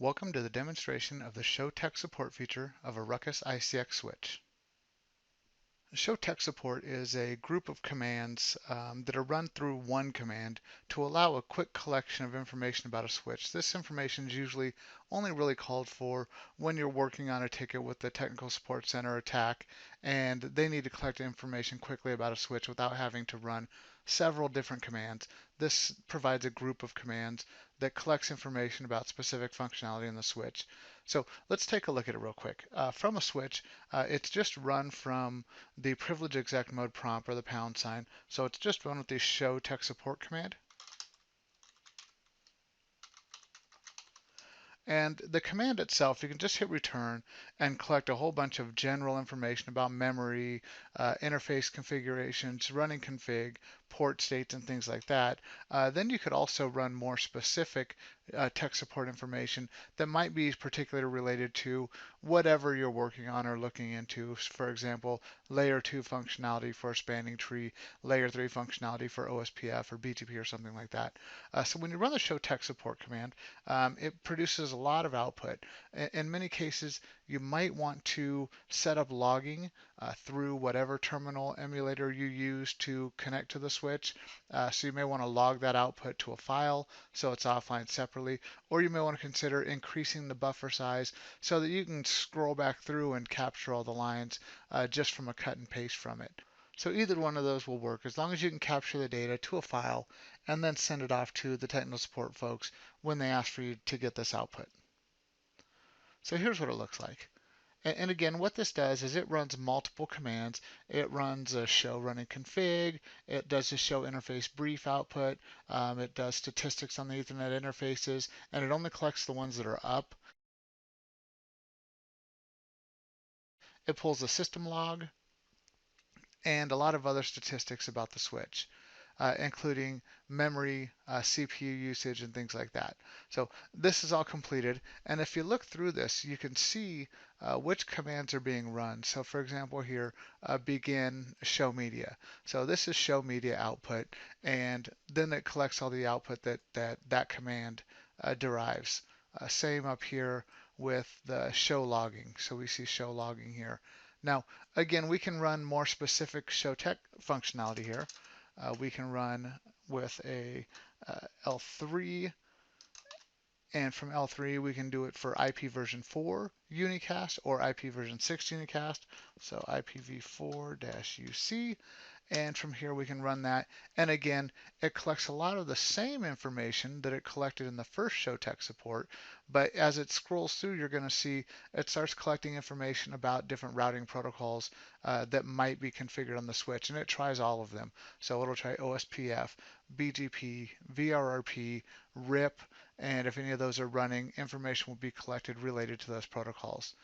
Welcome to the demonstration of the ShowTech support feature of a Ruckus ICX switch. ShowTech support is a group of commands that are run through one command to allow a quick collection of information about a switch. This information is usually only really called for when you're working on a ticket with the Technical Support Center or TAC, and they need to collect information quickly about a switch without having to run several different commands. This provides a group of commands that collects information about specific functionality in the switch. So let's take a look at it real quick. From a switch, it's just run from the privilege exec mode prompt or the pound sign. So it's just run with the show tech support command. And the command itself, you can just hit return and collect a whole bunch of general information about memory, interface configurations, running config, port states, and things like that. Then you could also run more specific tech support information that might be particularly related to whatever you're working on or looking into. For example, layer 2 functionality for a spanning tree, layer 3 functionality for OSPF or BGP or something like that. So when you run the show tech support command, it produces a lot of output. In many cases, you might want to set up logging through whatever terminal emulator you use to connect to the switch. So you may want to log that output to a file so it's offline separately, or you may want to consider increasing the buffer size so that you can scroll back through and capture all the lines just from a cut and paste from it. So either one of those will work as long as you can capture the data to a file and then send it off to the technical support folks when they ask for you to get this output. So here's what it looks like. And again, what this does is it runs multiple commands. It runs a show running config. It does a show interface brief output. It does statistics on the Ethernet interfaces, and it only collects the ones that are up. It pulls a system log and a lot of other statistics about the switch. Including memory, CPU usage, and things like that. So this is all completed, and if you look through this, you can see which commands are being run. So for example here, begin show media. So this is show media output, and then it collects all the output that command derives. Same up here with the show logging. So we see show logging here. Now, again, we can run more specific show tech functionality here. We can run with a L3, and from L3 we can do it for IP version 4 unicast or IP version 6 unicast. So IPv4-UC, and from here we can run that. And again, it collects a lot of the same information that it collected in the first ShowTech support, but as it scrolls through, you're going to see it starts collecting information about different routing protocols that might be configured on the switch, and it tries all of them. So it'll try OSPF, BGP, VRRP, RIP, and if any of those are running, information will be collected related to those protocols.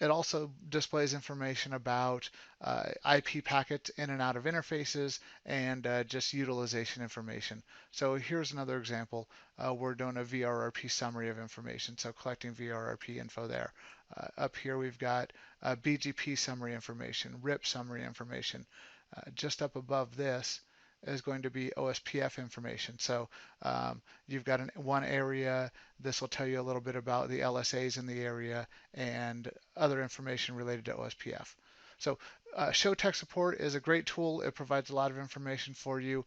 It also displays information about IP packets in and out of interfaces and just utilization information. So here's another example. We're doing a VRRP summary of information, so collecting VRRP info there. Up here we've got BGP summary information, RIP summary information. Just up above this is going to be OSPF information. So you've got one area. This will tell you a little bit about the LSAs in the area and other information related to OSPF. So ShowTech support is a great tool. It provides a lot of information for you.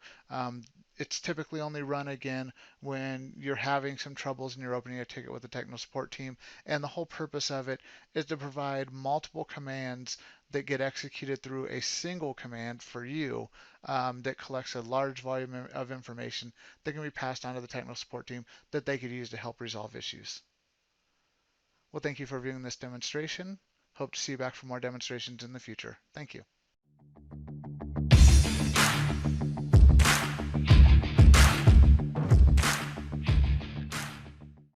It's typically only run again when you're having some troubles and you're opening a ticket with the technical support team. And the whole purpose of it is to provide multiple commands that get executed through a single command for you that collects a large volume of information that can be passed on to the technical support team that they could use to help resolve issues. Well, thank you for viewing this demonstration. Hope to see you back for more demonstrations in the future. Thank you.